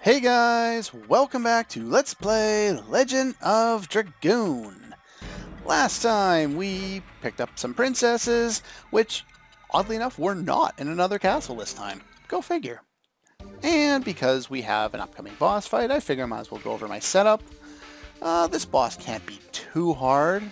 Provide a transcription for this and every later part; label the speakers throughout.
Speaker 1: Hey guys, welcome back to Let's Play Legend of Dragoon. Last time we picked up some princesses, which oddly enough were not in another castle this time. Go figure. And because we have an upcoming boss fight, I figure I might as well go over my setup. This boss can't be too hard.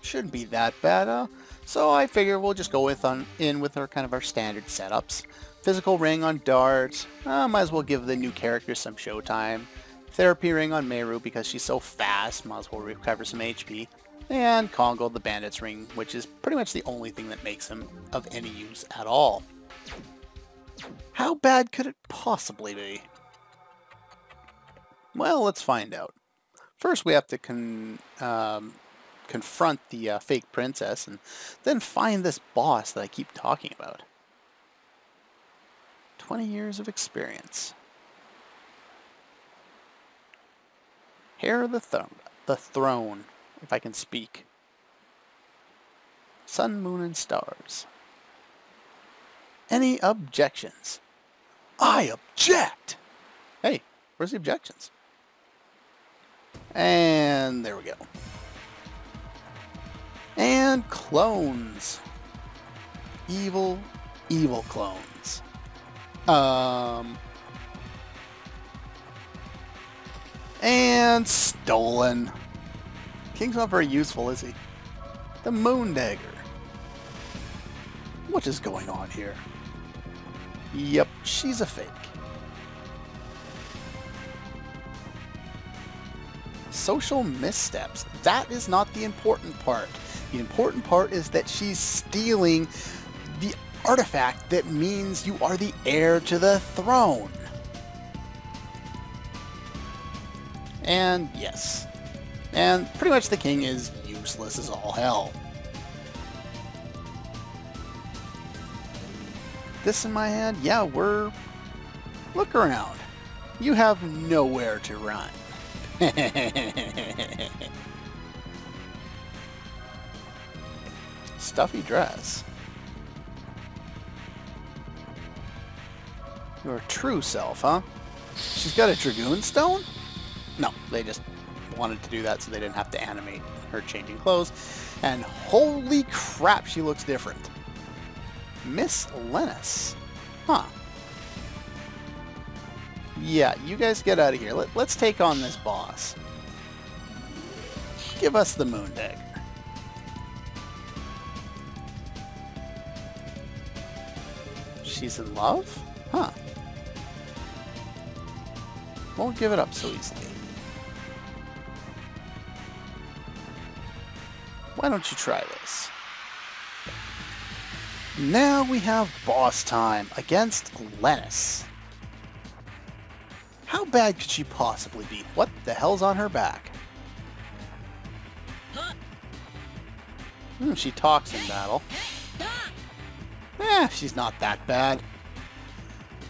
Speaker 1: Shouldn't be that bad, so I figure we'll just go with our standard setups. Physical ring on Dart, might as well give the new characters some showtime. Therapy ring on Meru because she's so fast, might as well recover some HP. And Congo the bandit's ring, which is pretty much the only thing that makes him of any use at all. How bad could it possibly be? Well, let's find out. First we have to confront the fake princess and then find this boss that I keep talking about. 20 years of experience. Heir of the throne, if I can speak. Sun, moon, and stars. Any objections? I object! Hey, where's the objections? And there we go. And clones. Evil clones. And stolen. King's not very useful, is he? The Moon Dagger. What is going on here? Yep, she's a fake. Social missteps. That is not the important part. The important part is that she's stealing the artifact that means you are the heir to the throne. And yes. And pretty much the king is useless as all hell. This in my hand? Yeah, look around. You have nowhere to run. Stuffy dress. Your true self, huh? She's got a Dragoon stone? No, they just wanted to do that so they didn't have to animate her changing clothes. And holy crap, she looks different. Miss Lennis. Huh. Yeah, you guys get out of here. Let's take on this boss. Give us the Moon Dagger. She's in love? Huh. Won't give it up so easily. Why don't you try this? Now we have boss time against Lennis. How bad could she possibly be? What the hell's on her back? She talks in battle. She's not that bad.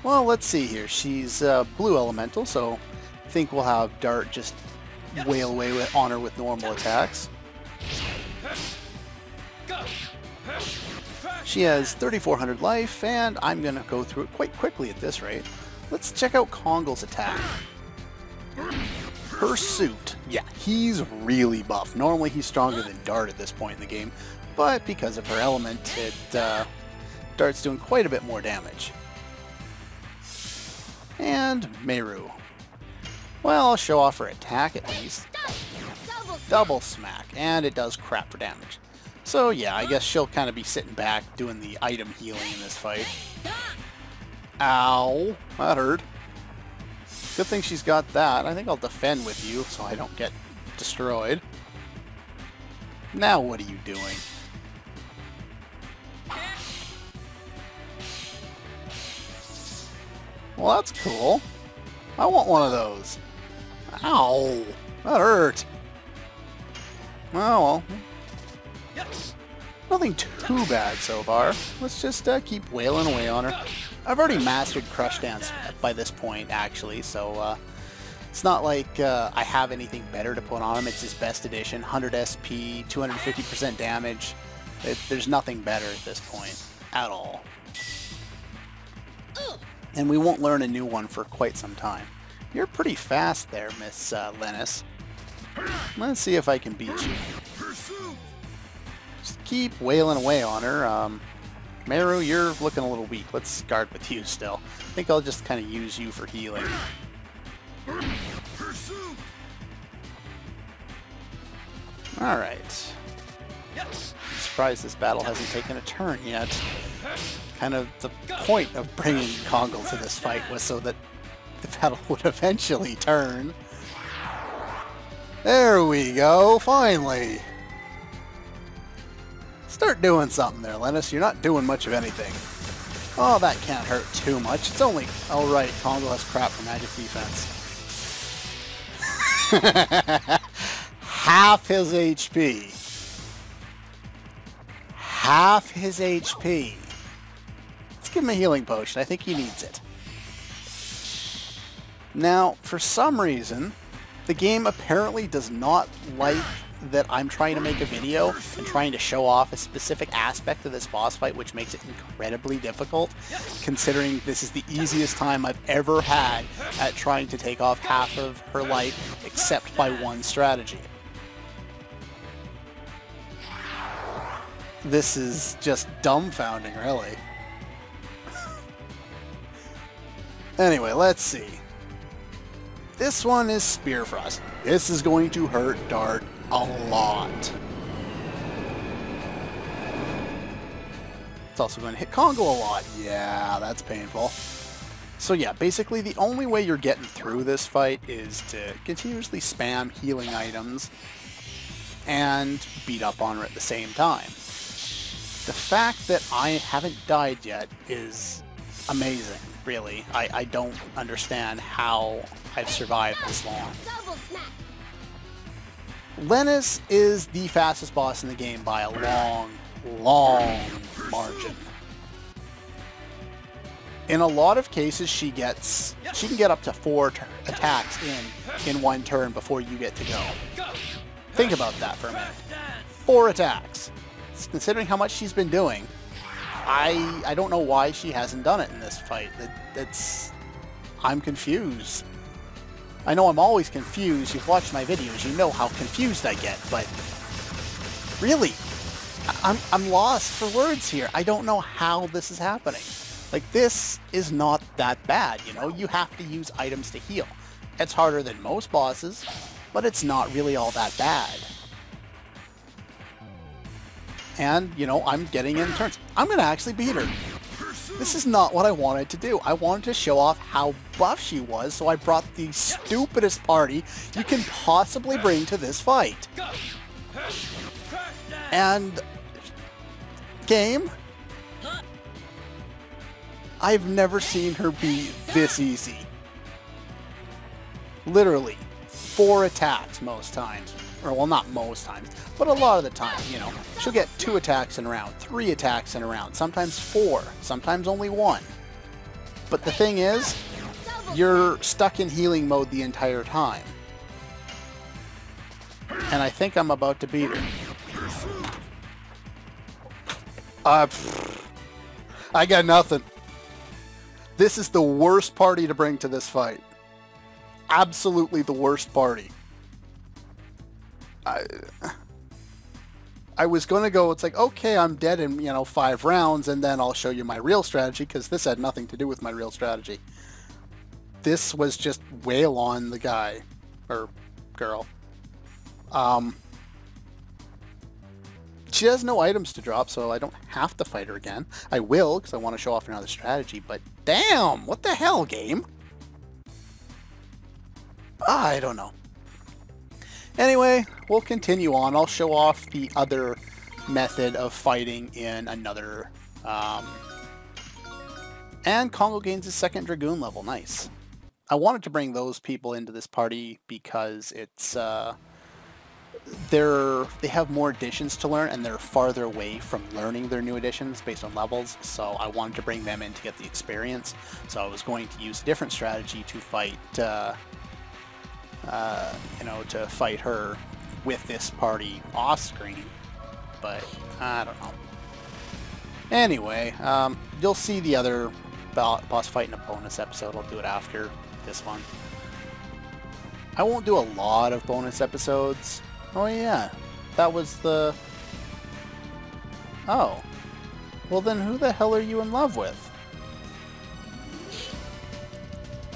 Speaker 1: Well, let's see here. She's blue elemental, so I think we'll have Dart just wail away on her with normal attacks. She has 3,400 life, and I'm going to go through it quite quickly at this rate. Let's check out Kongo's attack. Pursuit. Yeah, he's really buff. Normally he's stronger than Dart at this point in the game, but because of her element, Dart's doing quite a bit more damage. And Meru. Well, I'll show off her attack at least. Double smack, and it does crap for damage. So yeah, I guess she'll kind of be sitting back doing the item healing in this fight. Ow, that hurt. Good thing she's got that. I think I'll defend with you so I don't get destroyed. Now what are you doing? Well, that's cool. I want one of those. Ow, that hurt. Well, nothing too bad so far. Let's just keep wailing away on her. I've already mastered Crush Dance by this point, actually, so it's not like I have anything better to put on him. It's his best edition, 100 SP, 250% damage. There's nothing better at this point, at all. And we won't learn a new one for quite some time. You're pretty fast there, Miss Lennis. Let's see if I can beat you. Just keep wailing away on her. Meru, you're looking a little weak. Let's guard with you still. I think I'll just kind of use you for healing. Alright. I'm surprised this battle hasn't taken a turn yet. Kind of the point of bringing Kongo to this fight was so that the battle would eventually turn. There we go, finally! Start doing something there, Lennis. You're not doing much of anything. Oh, that can't hurt too much. It's only... Oh, right. Kongo has crap for magic defense. Half his HP. Half his HP. Let's give him a healing potion. I think he needs it. Now, for some reason, the game apparently does not like that I'm trying to make a video and trying to show off a specific aspect of this boss fight, which makes it incredibly difficult, considering this is the easiest time I've ever had at trying to take off half of her life, except by one strategy. This is just dumbfounding, really. Anyway, let's see. This one is Spear Frost. This is going to hurt Dart a lot. It's also going to hit Kongo a lot. Yeah, that's painful. So yeah, basically the only way you're getting through this fight is to continuously spam healing items and beat up on her at the same time. The fact that I haven't died yet is amazing, really. I don't understand how I've survived this long. Lennis is the fastest boss in the game by a long, long margin. In a lot of cases, she can get up to 4 attacks in one turn before you get to go. Think about that for a minute. 4 attacks. Considering how much she's been doing, I don't know why she hasn't done it in this fight. I'm confused. I know I'm always confused. You've watched my videos, you know how confused I get, but really, I'm lost for words here. I don't know how this is happening. Like, this is not that bad, you know? You have to use items to heal. It's harder than most bosses, but it's not really all that bad. And, you know, I'm getting in turns. I'm going to actually beat her. This is not what I wanted to do. I wanted to show off how buff she was, so I brought the stupidest party you can possibly bring to this fight. And... game? I've never seen her be this easy. Literally. 4 attacks most times. Or, well, not most times, but a lot of the time, you know. She'll get 2 attacks in a round, 3 attacks in a round, sometimes 4, sometimes only 1. But the thing is, you're stuck in healing mode the entire time. And I think I'm about to beat her. I got nothing. This is the worst party to bring to this fight. Absolutely the worst party. I was going to go, it's like, okay, I'm dead in, 5 rounds, and then I'll show you my real strategy, because this had nothing to do with my real strategy. This was just wail on the guy, or girl. She has no items to drop, so I don't have to fight her again. I will, because I want to show off another strategy, but damn, what the hell, game? I don't know. Anyway, we'll continue on. I'll show off the other method of fighting in another... and Kongo gains his 2nd Dragoon level. Nice. I wanted to bring those people into this party because it's... they have more additions to learn, and they're farther away from learning their new additions based on levels, so I wanted to bring them in to get the experience. So I was going to use a different strategy to fight... to fight her with this party off screen, but I don't know. Anyway, you'll see the other boss fight in a bonus episode. I'll do it after this one. I won't do a lot of bonus episodes. Oh yeah, that was the... Oh. Well then who the hell are you in love with?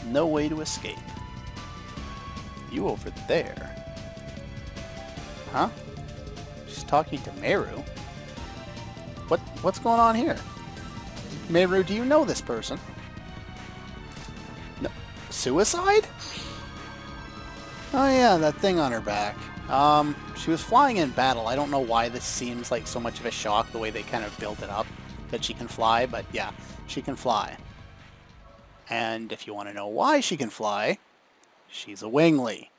Speaker 1: No way to escape. You over there. Huh? She's talking to Meru. What's going on here? Meru, do you know this person? No. Suicide? Oh yeah, that thing on her back. She was flying in battle. I don't know why this seems like so much of a shock, the way they kind of built it up, that she can fly, but yeah, she can fly. And if you want to know why she can fly, she's a wingly.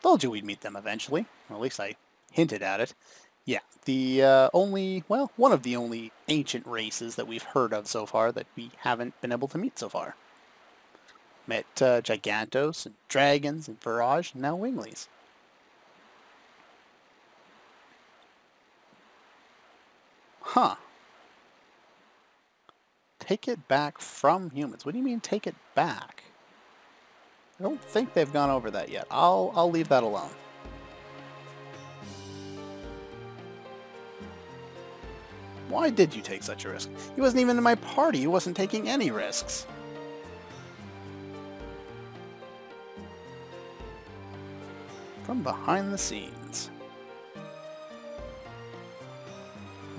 Speaker 1: Told you we'd meet them eventually. Or at least I hinted at it. Yeah, the one of the only ancient races that we've heard of so far that we haven't been able to meet so far. Met Gigantos and dragons and Virage, and now winglies. Huh. Take it back from humans. What do you mean take it back? I don't think they've gone over that yet. I'll leave that alone. Why did you take such a risk? He wasn't even in my party. He wasn't taking any risks. From behind the scenes.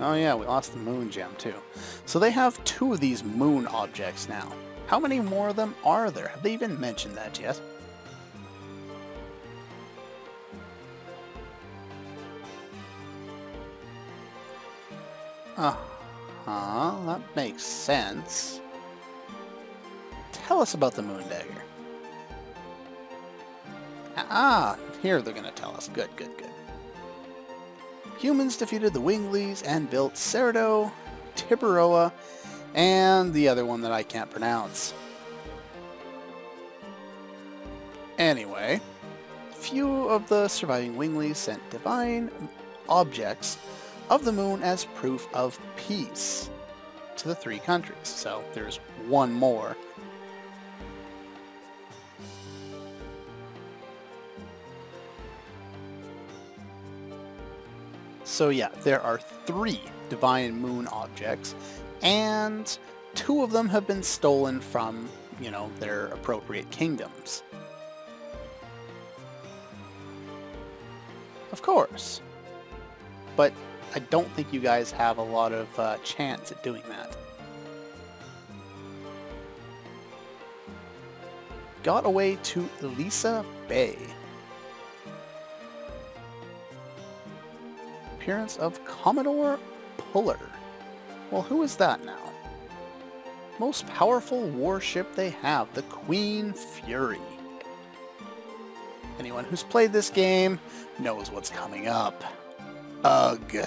Speaker 1: Oh yeah, we lost the moon gem too. So they have 2 of these moon objects now. How many more of them are there? Have they even mentioned that yet? Uh-huh, that makes sense. Tell us about the moon dagger. Ah, here they're gonna tell us. Good, good, good. Humans defeated the Winglies and built Cerdo, Tiburoa, and the other one that I can't pronounce. Anyway, few of the surviving Winglies sent divine objects of the moon as proof of peace to the 3 countries. So there's one more. So yeah, there are 3 divine moon objects, and 2 of them have been stolen from, you know, their appropriate kingdoms. Of course. But I don't think you guys have a lot of chance at doing that. Got away to Elisa Bay. Appearance of Commodore Puller. Well, who is that now? Most powerful warship they have, the Queen Fury. Anyone who's played this game knows what's coming up. Ugh.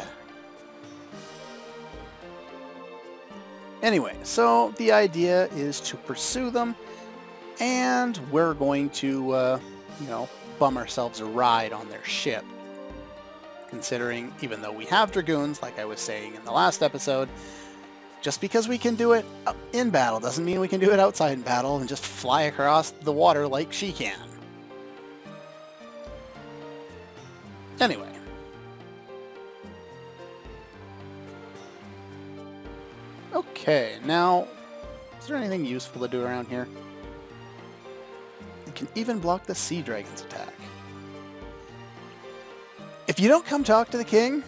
Speaker 1: Anyway, so the idea is to pursue them, and we're going to, you know, bum ourselves a ride on their ship. Considering, even though we have Dragoons, like I was saying in the last episode, just because we can do it in battle doesn't mean we can do it outside in battle and just fly across the water like she can. Anyway. Okay, now, is there anything useful to do around here? You can even block the Sea Dragon's attack. If you don't come talk to the king,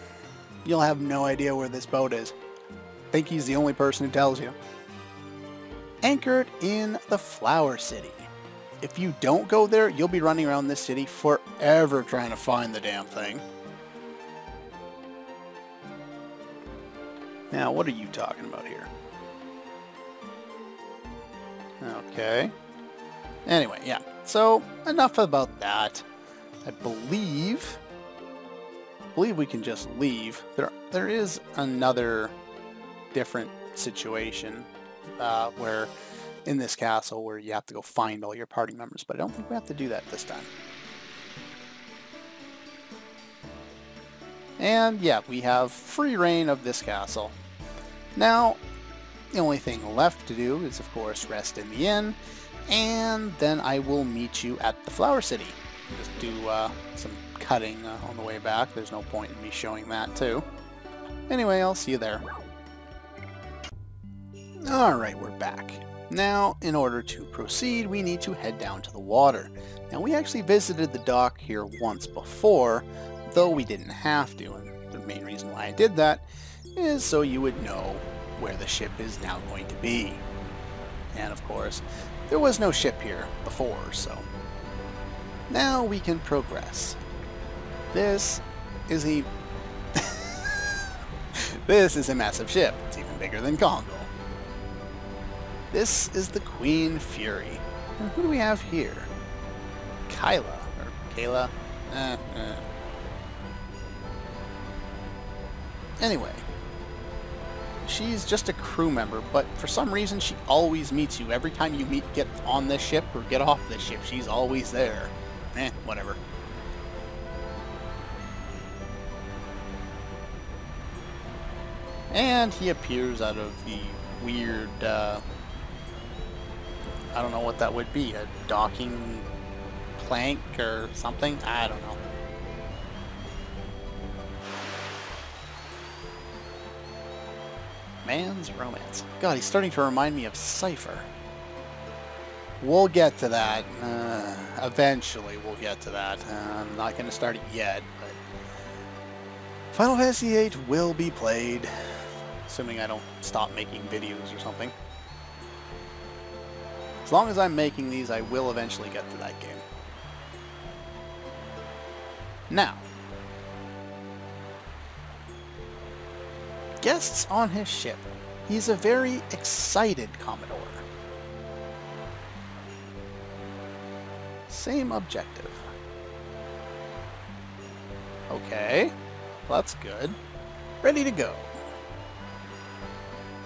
Speaker 1: you'll have no idea where this boat is. I think he's the only person who tells you. Anchored in the Flower City. If you don't go there, you'll be running around this city forever trying to find the damn thing. Now, what are you talking about here? Okay. Anyway, yeah. So, enough about that. I believe we can just leave. There is another different situation where in this castle where you have to go find all your party members, but I don't think we have to do that this time. And yeah, we have free reign of this castle. Now, the only thing left to do is, of course, rest in the inn and then I will meet you at the Flower City. Just do some cutting on the way back. There's no point in me showing that too. Anyway, I'll see you there. Alright, we're back. Now, in order to proceed, we need to head down to the water. Now, we actually visited the dock here once before, though we didn't have to, and the main reason why I did that is so you would know where the ship is now going to be. And of course, there was no ship here before, so now we can progress. This is a this is a massive ship. It's even bigger than Congo. This is the Queen Fury. And who do we have here? Kyla, or Kayla? Anyway, she's just a crew member, but for some reason she always meets you. Every time you get on this ship or get off this ship, she's always there. Whatever. And he appears out of the weird, I don't know what that would be, a docking plank or something? I don't know. Man's romance. God, he's starting to remind me of Cypher. We'll get to that. Eventually we'll get to that. I'm not going to start it yet, but Final Fantasy VIII will be played, assuming I don't stop making videos or something. As long as I'm making these, I will eventually get to that game. Now, guests on his ship. He's a very excited Commodore. Same objective. Okay, that's good. Ready to go.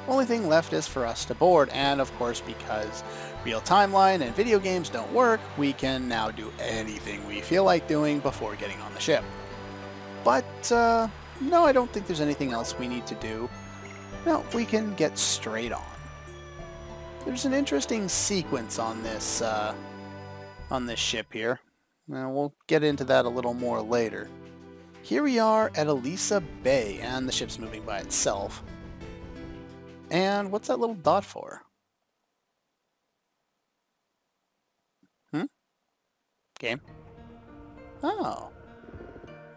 Speaker 1: Only thing left is for us to board, and of course, because real timeline and video games don't work, we can now do anything we feel like doing before getting on the ship. But, no, I don't think there's anything else we need to do. No, we can get straight on. There's an interesting sequence on this ship here. Now, we'll get into that a little more later. Here we are at Elisa Bay, and the ship's moving by itself. And what's that little dot for? Game? Oh.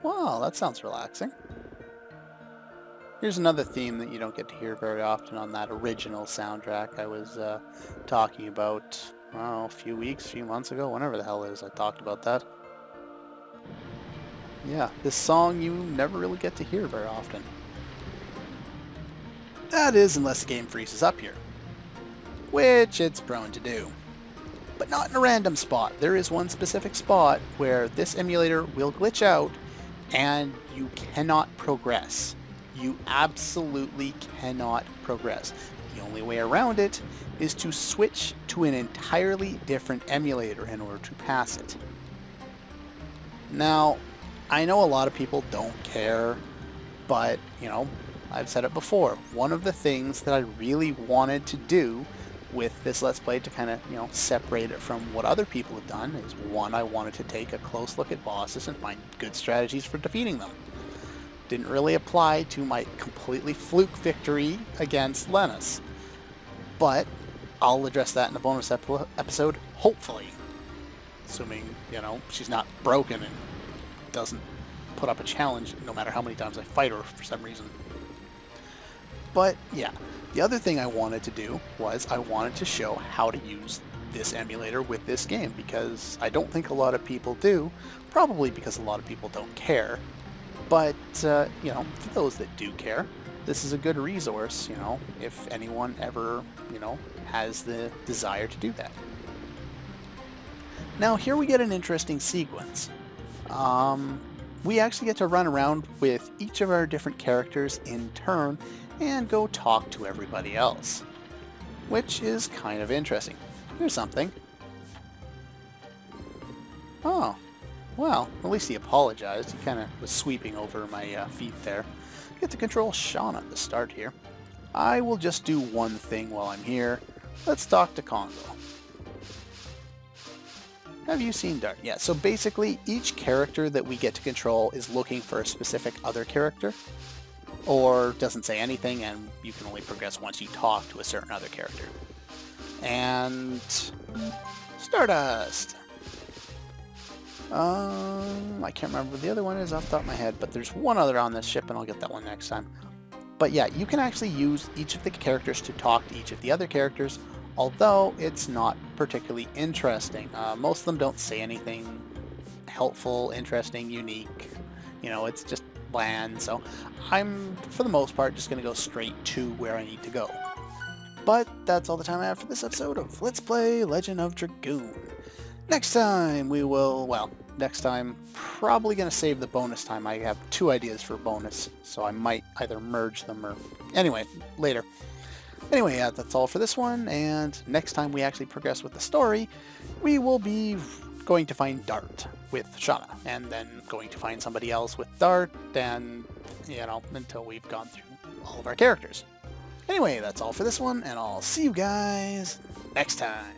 Speaker 1: Wow, that sounds relaxing. Here's another theme that you don't get to hear very often on that original soundtrack I was talking about, well, a few months ago, whenever the hell it is I talked about that. Yeah, this song you never really get to hear very often. That is, unless the game freezes up here, which it's prone to do. But not in a random spot. There is one specific spot where this emulator will glitch out and you cannot progress. You absolutely cannot progress. The only way around it is to switch to an entirely different emulator in order to pass it. Now, I know a lot of people don't care, but, you know, I've said it before. One of the things that I really wanted to do with this Let's Play to kind of, you know, separate it from what other people have done is, one, I wanted to take a close look at bosses and find good strategies for defeating them. Didn't really apply to my completely fluke victory against Lennis. But I'll address that in a bonus episode, hopefully. Assuming, you know, she's not broken and doesn't put up a challenge no matter how many times I fight her for some reason. But yeah, the other thing I wanted to do was I wanted to show how to use this emulator with this game, because I don't think a lot of people do, probably because a lot of people don't care. But, you know, for those that do care, this is a good resource, you know, if anyone ever, you know, has the desire to do that. Now, here we get an interesting sequence. We actually get to run around with each of our different characters in turn and go talk to everybody else, which is kind of interesting. Here's something. Oh, well, at least he apologized. He kind of was sweeping over my feet there. Get to control Sean at the start here. I will just do one thing while I'm here. Let's talk to Congo. Have you seen Dart? Yeah, so basically each character that we get to control is looking for a specific other character, or doesn't say anything, and you can only progress once you talk to a certain other character. And Stardust! I can't remember what the other one is off the top of my head, but there's one other on this ship, and I'll get that one next time. But yeah, you can actually use each of the characters to talk to each of the other characters, although it's not particularly interesting. Most of them don't say anything helpful, interesting, unique. You know, it's just bland, so I'm, for the most part, just going to go straight to where I need to go. But that's all the time I have for this episode of Let's Play Legend of Dragoon. Next time we will, well, next time, probably going to save the bonus time. I have 2 ideas for bonus, so I might either merge them or... Anyway, later. Anyway, that's all for this one, and next time we actually progress with the story, we will be going to find Dart with Shauna, and then going to find somebody else with Dart, and, you know, until we've gone through all of our characters. Anyway, that's all for this one, and I'll see you guys next time.